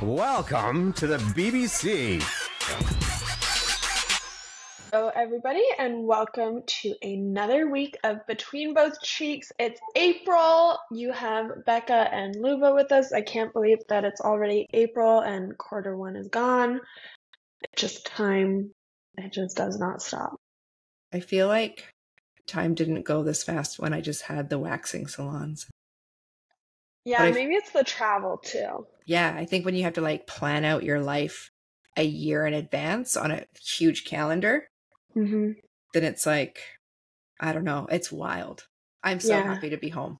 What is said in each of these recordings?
Welcome to the BBC. Hello, everybody, and welcome to another week of Between Both Cheeks. It's April. You have Becca and Luba with us. I can't believe that it's already April and quarter one is gone. It's just time. It just does not stop. I feel like time didn't go this fast when I just had the waxing salons. Yeah, maybe it's the travel too. Yeah, I think when you have to like plan out your life a year in advance on a huge calendar, then it's like, I don't know, it's wild. I'm so happy to be home.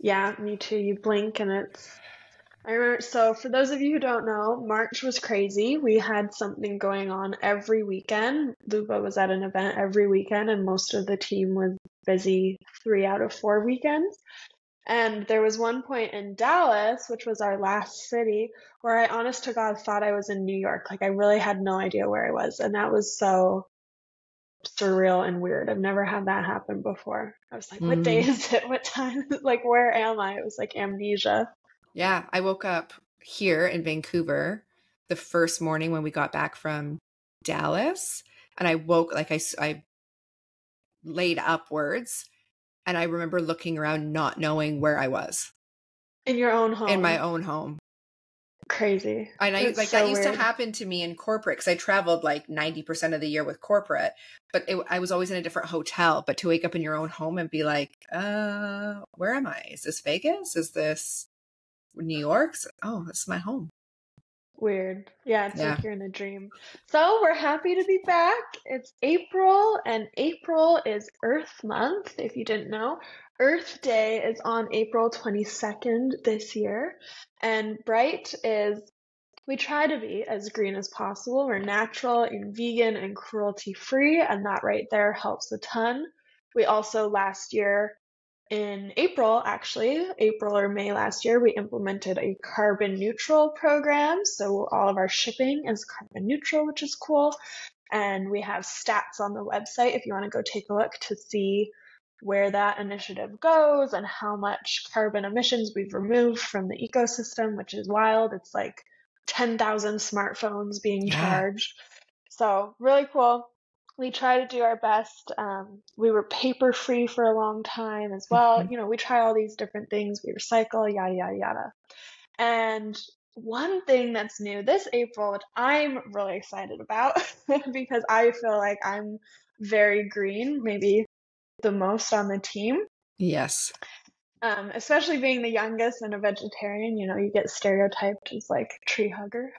Yeah, me too. You blink and I remember, so for those of you who don't know, March was crazy. We had something going on every weekend. Luba was at an event every weekend, and most of the team was busy 3 out of 4 weekends. And there was one point in Dallas, which was our last city, where I honest to God thought I was in New York. Like, I really had no idea where I was. And that was so surreal and weird. I've never had that happen before. I was like, what day is it? What time? Like, where am I? It was like amnesia. Yeah, I woke up here in Vancouver the first morning when we got back from Dallas. And I woke, like I laid upwards. And I remember looking around, not knowing where I was. In your own home? In my own home. Crazy. And that used to happen to me in corporate because I traveled like 90% of the year with corporate, but I was always in a different hotel. But to wake up in your own home and be like, where am I? Is this Vegas? Is this New York? Oh, this is my home. Weird. Yeah, it's like you're in a dream. So we're happy to be back. It's April, and April is Earth Month, if you didn't know. Earth Day is on April 22nd this year. And Bright is, we try to be as green as possible. We're natural and vegan and cruelty-free, and that right there helps a ton. We also last year, in April or May last year, we implemented a carbon neutral program. So all of our shipping is carbon neutral, which is cool. And we have stats on the website if you want to go take a look to see where that initiative goes and how much carbon emissions we've removed from the ecosystem, which is wild. It's like 10,000 smartphones being charged. So really cool. We try to do our best. We were paper free for a long time as well. You know, we try all these different things. We recycle, yada, yada, yada. And one thing that's new this April, which I'm really excited about because I feel like I'm very green, maybe the most on the team. Yes. Especially being the youngest and a vegetarian, you know, you get stereotyped as like tree hugger.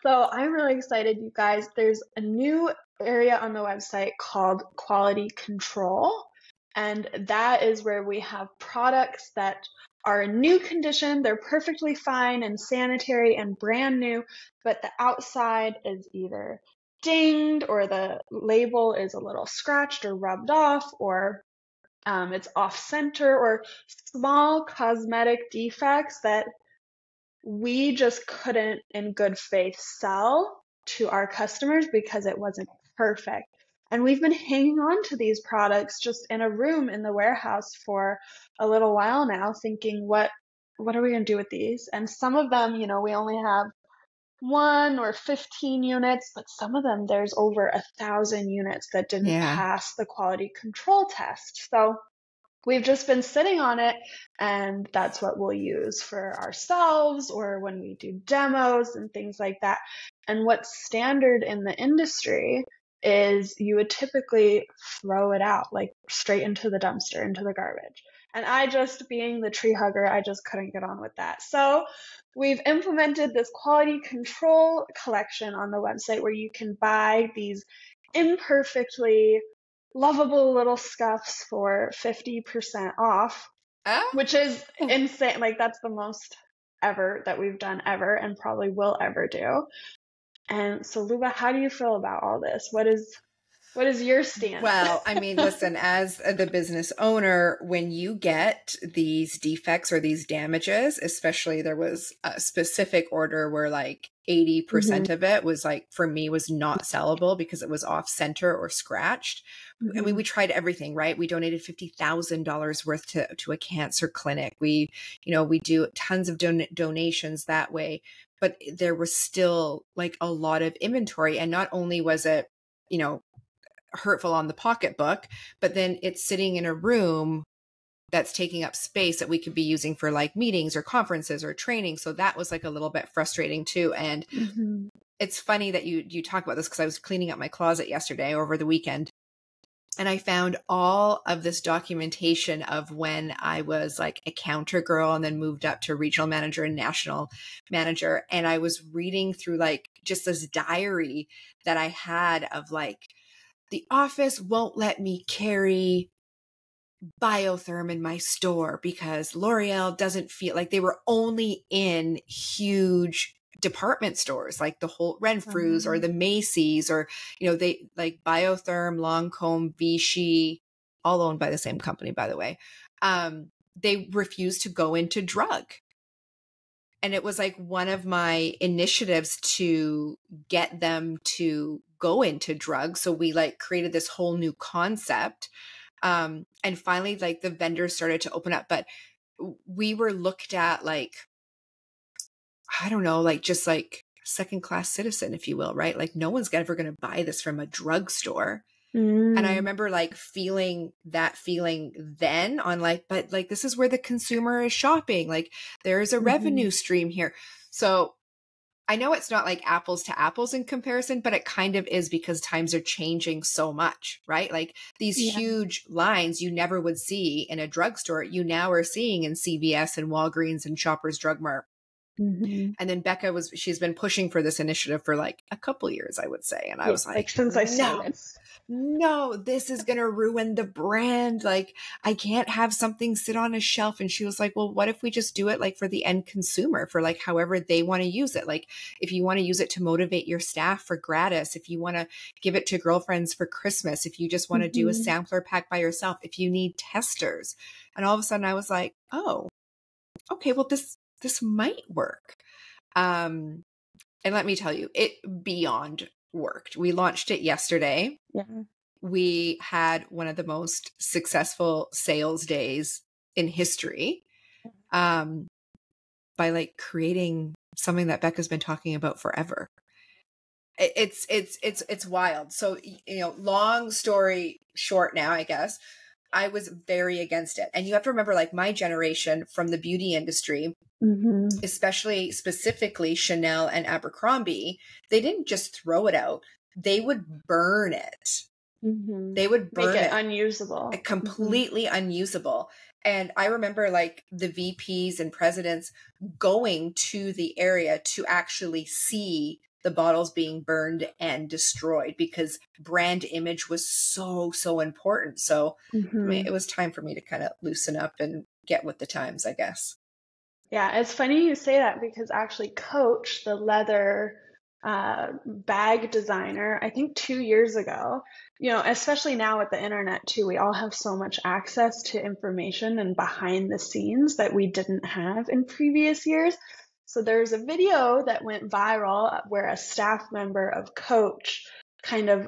So I'm really excited, you guys. There's a new area on the website called Quality Control, and that is where we have products that are in new condition. They're perfectly fine and sanitary and brand new, but the outside is either dinged or the label is a little scratched or rubbed off, or it's off center, or small cosmetic defects that we just couldn't in good faith sell to our customers because it wasn't perfect. And we've been hanging on to these products just in a room in the warehouse for a little while now, thinking, what are we going to do with these? And some of them, you know, we only have 1 or 15 units, but some of them there's over 1,000 units that didn't pass the quality control test. So we've just been sitting on it, and that's what we'll use for ourselves or when we do demos and things like that. And what's standard in the industry is you would typically throw it out, like straight into the dumpster, into the garbage. And I just, being the tree hugger, I just couldn't get on with that. So we've implemented this quality control collection on the website where you can buy these imperfectly lovable little scuffs for 50% off, which is insane. Like, that's the most ever that we've done ever and probably will ever do. And so, Luba, how do you feel about all this? What is your stance? Well, I mean, listen, as the business owner, when you get these defects or these damages, especially there was a specific order where like 80% of it was like, for me, was not sellable because it was off center or scratched. I mean, we tried everything, right? We donated $50,000 worth to a cancer clinic. We do tons of donations that way, but there was still like a lot of inventory. And not only was it, hurtful on the pocketbook, but then it's sitting in a room that's taking up space that we could be using for like meetings or conferences or training. So that was like a little bit frustrating too. And it's funny that you talk about this, because I was cleaning up my closet yesterday over the weekend, and I found all of this documentation of when I was like a counter girl and then moved up to regional manager and national manager. And I was reading through like just this diary that I had of like, the office won't let me carry Biotherm in my store because L'Oreal doesn't feel like, they were only in huge department stores like the whole Renfrews or the Macy's, or, they like Biotherm, Lancome, Vichy, all owned by the same company, by the way. They refused to go into drug. And it was like one of my initiatives to get them to go into drugs. So we like created this whole new concept. And finally, like the vendors started to open up, but we were looked at like, I don't know, like just like second-class citizen, if you will, right? Like no one's ever going to buy this from a drugstore. And I remember like feeling that feeling then on like, but like, this is where the consumer is shopping. Like there's a revenue stream here. So I know it's not like apples to apples in comparison, but it kind of is, because times are changing so much, right? Like these huge lines you never would see in a drugstore, you now are seeing in CVS and Walgreens and Shoppers Drug Mart. And then Becca she's been pushing for this initiative for like a couple years, I would say. And I was like, since I started. No, this is going to ruin the brand. Like I can't have something sit on a shelf. And she was like, well, what if we just do it like for the end consumer, for like however they want to use it? Like if you want to use it to motivate your staff for gratis, if you want to give it to girlfriends for Christmas, if you just want to do a sampler pack by yourself, if you need testers. And all of a sudden I was like, oh, okay, well, this might work. And let me tell you, it beyond worked. We launched it yesterday. Yeah. We had one of the most successful sales days in history, by like creating something that Becca's been talking about forever. It's wild. So, long story short now, I guess, I was very against it. And you have to remember, like my generation from the beauty industry, especially specifically Chanel and Abercrombie, they didn't just throw it out. They would burn it. They would burn Make it unusable. Completely unusable. And I remember like the VPs and presidents going to the area to actually see the bottles being burned and destroyed, because brand image was so important. So I mean, it was time for me to kind of loosen up and get with the times, I guess. Yeah, it's funny you say that, because actually Coach, the leather bag designer, I think 2 years ago, especially now with the internet too, we all have so much access to information and behind the scenes that we didn't have in previous years. So there's a video that went viral where a staff member of Coach kind of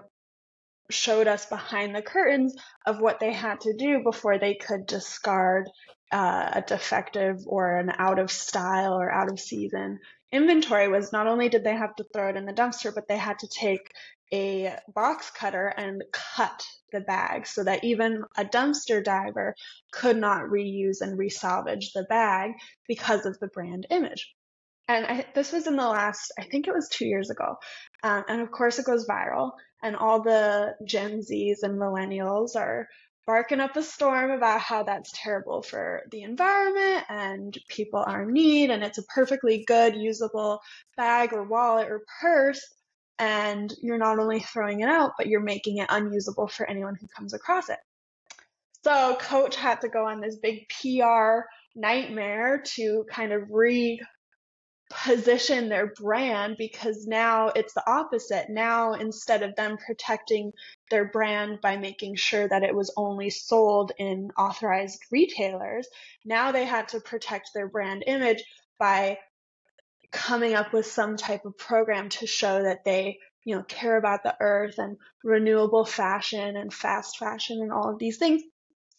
showed us behind the curtains of what they had to do before they could discard a defective or an out of style or out of season inventory. Was not only did they have to throw it in the dumpster, but they had to take a box cutter and cut the bag so that even a dumpster diver could not reuse and resalvage the bag because of the brand image. And this was in the last, I think it was 2 years ago. And of course it goes viral, and all the Gen Zs and millennials are barking up a storm about how that's terrible for the environment and people are in need, and it's a perfectly good usable bag or wallet or purse. And you're not only throwing it out, but you're making it unusable for anyone who comes across it. So Coach had to go on this big PR nightmare to kind of reposition their brand, because now it's the opposite. Now, instead of them protecting their brand by making sure that it was only sold in authorized retailers, now they had to protect their brand image by coming up with some type of program to show that they, care about the earth and renewable fashion and fast fashion and all of these things.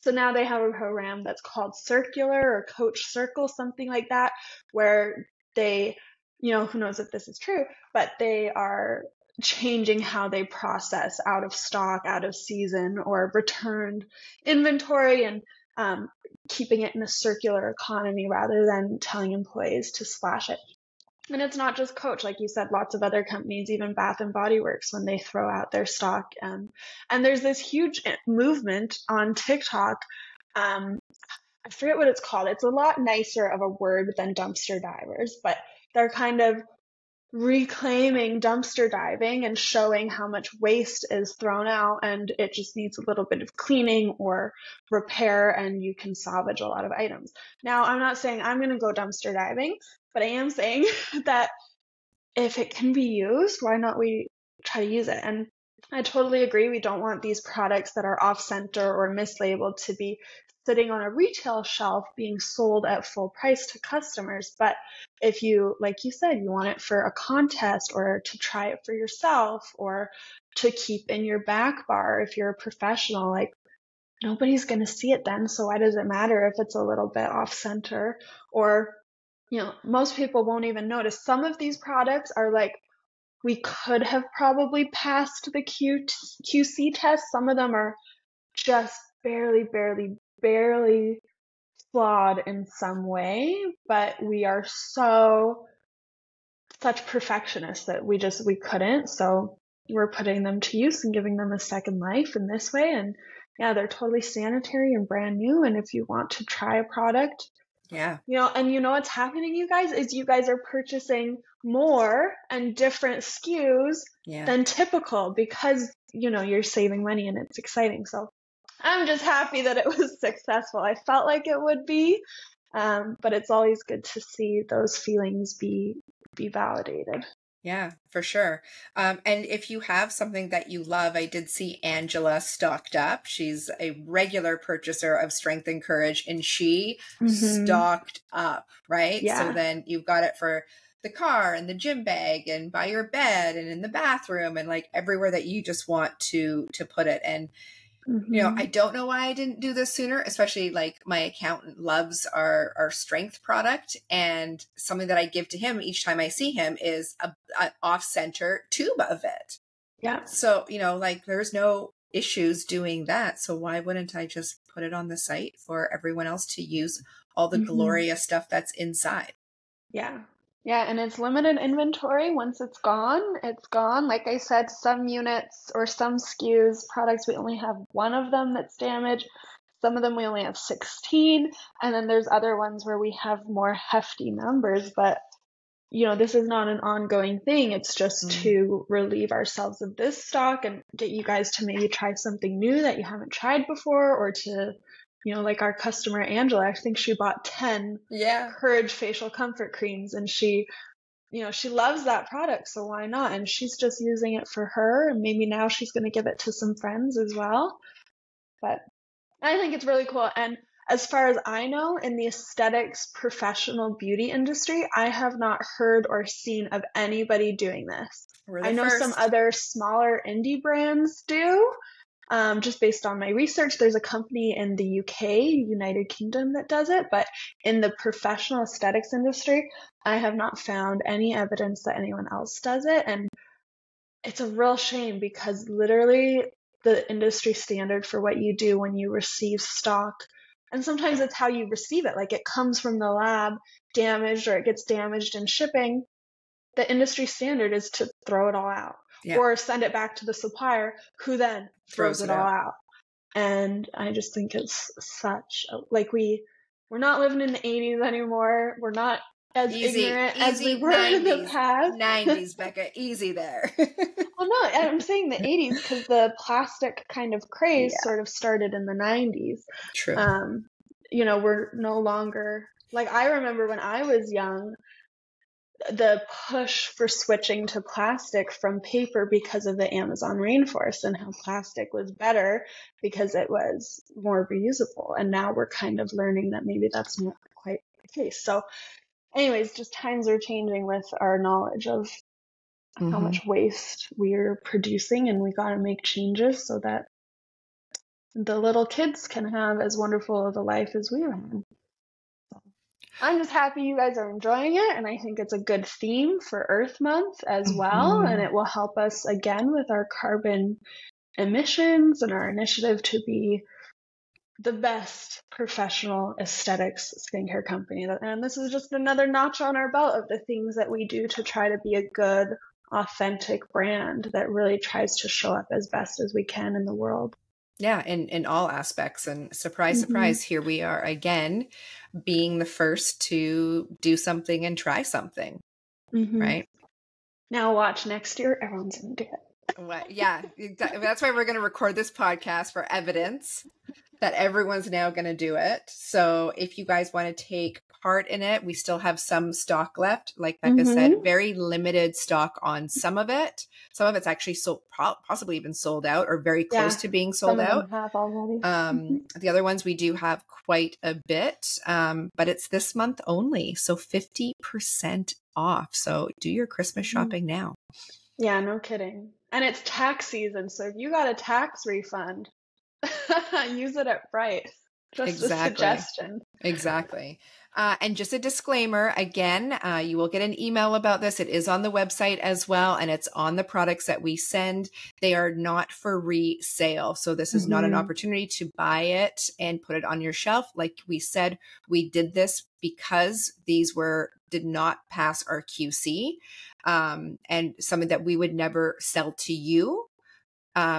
So now they have a program that's called Circular or Coach Circle, something like that, where they, who knows if this is true, but they are changing how they process out of stock, out of season, or returned inventory, and keeping it in a circular economy rather than telling employees to splash it. And it's not just Coach, like you said, lots of other companies, even Bath and Body Works, when they throw out their stock. And there's this huge movement on TikTok. I forget what it's called. It's a lot nicer of a word than dumpster divers, but they're kind of reclaiming dumpster diving and showing how much waste is thrown out, and it just needs a little bit of cleaning or repair, and you can salvage a lot of items. Now, I'm not saying I'm going to go dumpster diving, but I am saying that if it can be used, why not we try to use it? And I totally agree. We don't want these products that are off-center or mislabeled to be sitting on a retail shelf being sold at full price to customers. But if you, like you said, you want it for a contest or to try it for yourself or to keep in your back bar, if you're a professional, like nobody's going to see it then. So why does it matter if it's a little bit off-center? Or, most people won't even notice. Some of these products are like, we could have probably passed the QC test. Some of them are just barely flawed in some way, but we are such perfectionists that we couldn't. So we're putting them to use and giving them a second life in this way. And yeah, they're totally sanitary and brand new. And if you want to try a product, yeah, and what's happening, you guys, is you guys are purchasing more and different SKUs than typical because, you're saving money and it's exciting. So I'm just happy that it was successful. I felt like it would be, but it's always good to see those feelings be validated. Yeah, for sure. And if you have something that you love, I did see Angela stocked up. She's a regular purchaser of Strength and Courage, and she stocked up, right? Yeah. So then you've got it for the car and the gym bag and by your bed and in the bathroom and like everywhere that you just want to put it. And I don't know why I didn't do this sooner, especially like my accountant loves our strength product, and something that I give to him each time I see him is an off-center tube of it. Yeah. So, like there's no issues doing that. So why wouldn't I just put it on the site for everyone else to use all the glorious stuff that's inside? Yeah. Yeah, and it's limited inventory. Once it's gone, it's gone. Like I said, some units or some SKUs, products, we only have one of them that's damaged. Some of them we only have 16. And then there's other ones where we have more hefty numbers. But, this is not an ongoing thing. It's just to relieve ourselves of this stock and get you guys to maybe try something new that you haven't tried before, or to like our customer, Angela, I think she bought 10 Courage facial comfort creams, and she loves that product. So why not? And she's just using it for her. And maybe now she's going to give it to some friends as well. But I think it's really cool. And as far as I know, in the aesthetics professional beauty industry, I have not heard or seen of anybody doing this. I know some other smaller indie brands do. Just based on my research, there's a company in the UK, United Kingdom, that does it. But in the professional aesthetics industry, I have not found any evidence that anyone else does it. And it's a real shame because literally the industry standard for what you do when you receive stock, and sometimes it's how you receive it, like it comes from the lab damaged or it gets damaged in shipping. The industry standard is to throw it all out. Or send it back to the supplier, who then throws it all out. And I just think it's such we're not living in the 80s anymore. We're not as ignorant as we were 90s, in the past. 90s, Becca, easy there. Well, no, I'm saying the 80s because the plastic kind of craze sort of started in the 90s. True. We're no longer, like I remember when I was young, the push for switching to plastic from paper because of the Amazon rainforest and how plastic was better because it was more reusable. And now we're kind of learning that maybe that's not quite the case. So anyways, just times are changing with our knowledge of how much waste we're producing, and we got to make changes so that the little kids can have as wonderful of a life as we had. I'm just happy you guys are enjoying it, and I think it's a good theme for Earth Month as well, and it will help us again with our carbon emissions and our initiative to be the best professional aesthetics skincare company. And this is just another notch on our belt of the things that we do to try to be a good, authentic brand that really tries to show up as best as we can in the world. Yeah, in all aspects. And surprise, surprise, here we are again, being the first to do something and try something, right? Now watch, next year, everyone's going to do it. What? Yeah, that's why we're going to record this podcast for evidence that everyone's now going to do it. So if you guys want to take part in it, we still have some stock left. Like Becca said, very limited stock on some of it. Some of it's actually sold, possibly even sold out or very close to being sold out. Some of them have already. The other ones we do have quite a bit, but it's this month only. So 50% off. So do your Christmas shopping now. Yeah, no kidding. And it's tax season. So if you got a tax refund, use it at Bright. Just a suggestion. Exactly. And just a disclaimer, again, you will get an email about this. It is on the website as well, and it's on the products that we send. They are not for resale. So this is not an opportunity to buy it and put it on your shelf. Like we said, we did this because these did not pass our QC, and something that we would never sell to you.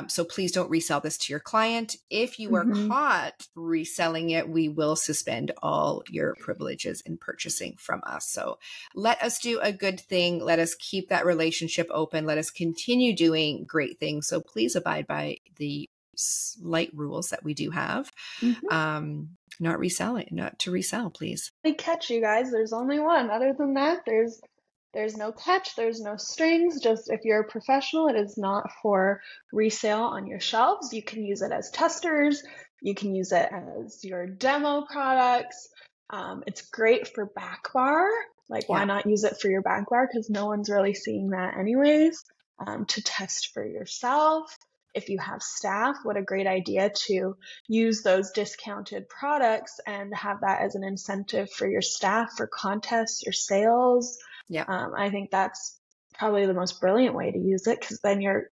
So please don't resell this to your client. If you are caught reselling it, we will suspend all your privileges in purchasing from us. So let us do a good thing. Let us keep that relationship open. Let us continue doing great things. So please abide by the slight rules that we do have. Not to resell, please. Catch, you guys. There's only one. Other than that, there's no catch, there's no strings. Just if you're a professional, it is not for resale on your shelves. You can use it as testers. You can use it as your demo products. It's great for back bar. Like, why not use it for your back bar? Because no one's really seeing that anyways. To test for yourself. If you have staff, what a great idea to use those discounted products and have that as an incentive for your staff for contests or sales. Yeah, I think that's probably the most brilliant way to use it, because then you're,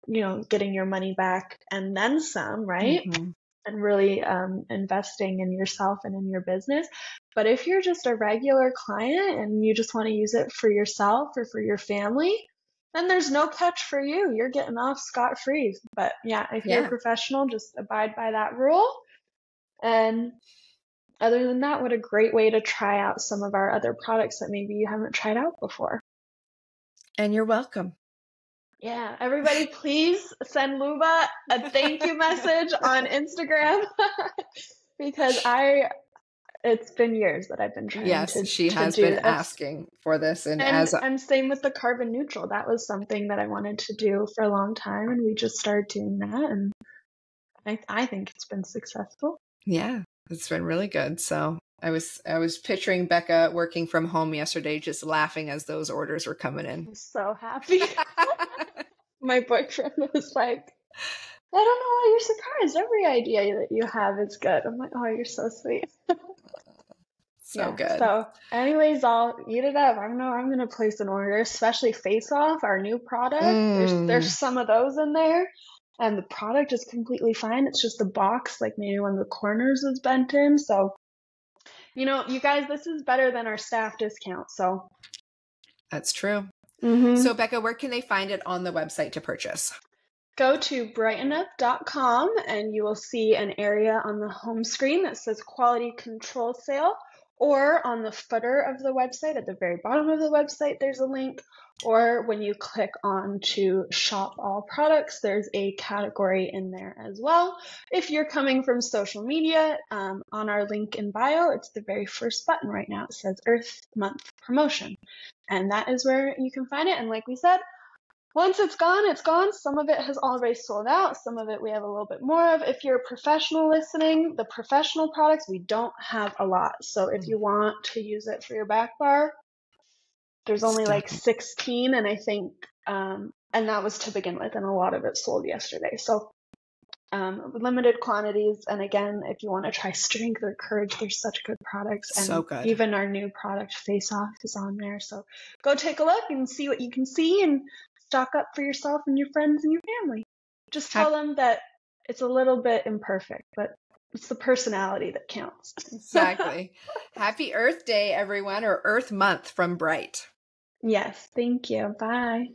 getting your money back and then some, right? And really investing in yourself and in your business. But if you're just a regular client and you just want to use it for yourself or for your family, then there's no catch for you. You're getting off scot-free. But yeah, if you're a professional, just abide by that rule. And other than that, what a great way to try out some of our other products that maybe you haven't tried out before. And you're welcome. Yeah, everybody, please send Luba a thank you message on Instagram because it's been years that I've been trying to. Yes, she has been asking for this. And same with the carbon neutral. That was something that I wanted to do for a long time, and we just started doing that. And I think it's been successful. Yeah, it's been really good. So I was picturing Becca working from home yesterday, just laughing as those orders were coming in. I'm so happy. My boyfriend was like, I don't know why you're surprised. Every idea that you have is good. I'm like, oh, you're so sweet. So good. So anyways, I'll eat it up. I don't know. I'm going to place an order, especially Face Off, our new product. There's some of those in there. And the product is completely fine. It's just the box, like maybe one of the corners is bent in. So, you guys, this is better than our staff discount. So that's true. So Becca, where can they find it on the website to purchase? Go to brightenup.com and you will see an area on the home screen that says quality control sale, or on the footer of the website at the very bottom of the website, there's a link. Or when you click on to shop all products, there's a category in there as well. If you're coming from social media, on our link in bio, it's the very first button right now. It says Earth Month Promotion. And that is where you can find it. And like we said, once it's gone, it's gone. Some of it has already sold out. Some of it we have a little bit more of. If you're a professional listening, the professional products, we don't have a lot. So if you want to use it for your back bar, There's only like Stunning. 16, and I think, and that was to begin with, and a lot of it sold yesterday. So limited quantities. And again, if you want to try strength or courage, there's such good products. And So good. even our new product, Face Off, is on there. So go take a look and see what you can see and stock up for yourself and your friends and your family. Just tell them that it's a little bit imperfect, but it's the personality that counts. Exactly. Happy Earth Day, everyone, or Earth Month from Bright. Yes. Thank you. Bye.